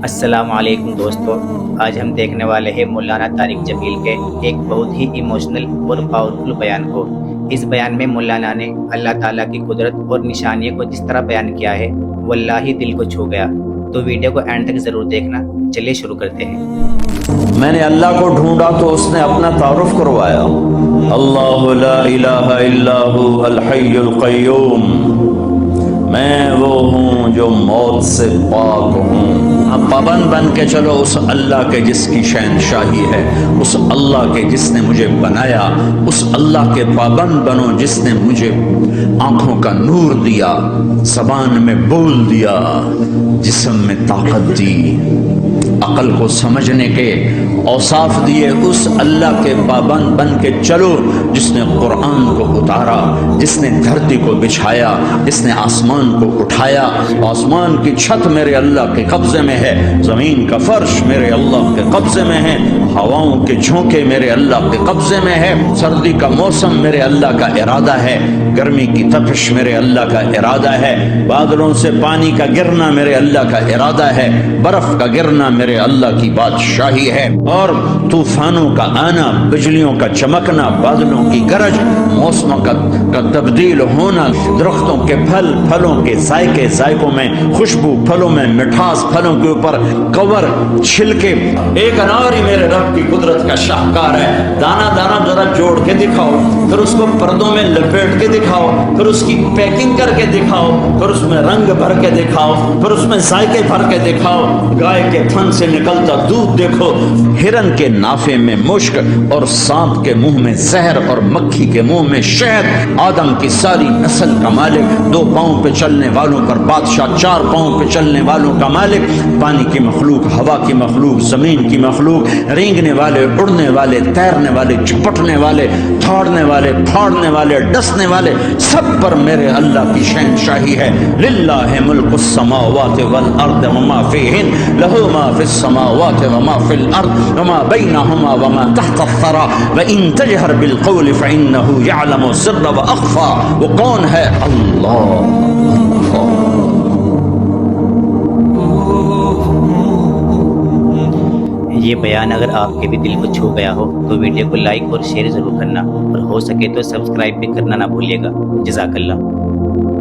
السلام علیکم دوستو، آج ہم دیکھنے والے ہیں مولانا طارق جمیل کے ایک بہت ہی ایموشنل اور پاورفل بیان کو۔ اس بیان میں مولانا نے اللہ تعالیٰ کی قدرت اور نشانیوں کو جس طرح بیان کیا ہے واللہ دل کو چھو گیا۔ تو ویڈیو کو اینڈ تک ضرور دیکھنا۔ چلیے شروع کرتے ہیں۔ میں نے اللہ کو ڈھونڈا تو اس نے اپنا تعارف کروایا۔ اللہ لا الہ الا هو الحی القیوم، میں وہ ہوں جو موت سے پاک ہوں۔ اب پابند بن کے چلو اس اللہ کے جس کی شہنشاہی ہے، اس اللہ کے جس نے مجھے بنایا، اس اللہ کے پابند بنو جس نے مجھے آنکھوں کا نور دیا، زبان میں بول دیا، جسم میں طاقت دی، عقل کو سمجھنے کے اوصاف دیے۔ اس اللہ کے پابند بن کے چلو جس نے قرآن کو اتارا، جس نے دھرتی کو بچھایا، جس نے آسمان کو اٹھایا۔ آسمان کی چھت میرے اللہ کے قبضے میں ہے، زمین کا فرش میرے اللہ کے قبضے میں ہے، ہواؤں کے جھونکے میرے اللہ کے قبضے میں ہے، سردی کا موسم میرے اللہ کا ارادہ ہے، گرمی کی تپش میرے اللہ کا ارادہ ہے، بادلوں سے پانی کا گرنا میرے اللہ کا ارادہ ہے، برف کا گرنا میرے اللہ کی بادشاہی ہے، اور طوفانوں کا آنا، بجلیوں کا چمکنا، بادلوں کی گرج، موسموں کا تبدیل ہونا، درختوں کے پھلوں کے ذائقوں میں خوشبو، پھلوں میں مٹھاس، پھلوں کے اوپر کور، چھلکے۔ ایک انار ہی میرے رب کی قدرت کا شاہکار ہے۔ دانا دانا ذرا جوڑ کے دکھاؤ، پھر اس کو پردوں میں لپیٹ کے دکھاؤ، پھر اس کی پیکنگ کر کے دکھاؤ، پھر اس میں رنگ بھر کے دکھاؤ، پھر اس میں ذائقے بھر کے دکھاؤ۔ گائے کے تھن سے نکلتا دودھ دیکھو، ہرن کے نافے میں مشک اور سانپ کے منہ میں زہر اور مکھی کے منہ میں شہد۔ آدم کی ساری نسل کا مالک، دو پاؤں پہ چلنے والوں پر بادشاہ، چار پاؤں پہ چلنے والوں کا مالک، پانی کی مخلوق، ہوا کی مخلوق، زمین کی مخلوق، رینگنے والے، اڑنے والے، تیرنے والے، جھپٹنے والے، تھوڑنے والے، پھاڑنے والے، ڈسنے والے، سب پر میرے اللہ کی شہنشاہی ہے۔ للہ ملک السماوات والارض وما فیہن، لہ ما فی السماوات وما فی الارض وما بینہما وما تحت الثری وان تجہر بالقول فانہ یعلم السر واخفی۔ وہ کون ہے؟ اللہ۔ یہ بیان اگر آپ کے بھی دل کو چھو گیا ہو تو ویڈیو کو لائک اور شیئر ضرور کرنا، اور ہو سکے تو سبسکرائب بھی کرنا نہ بھولیے گا۔ جزاک اللہ۔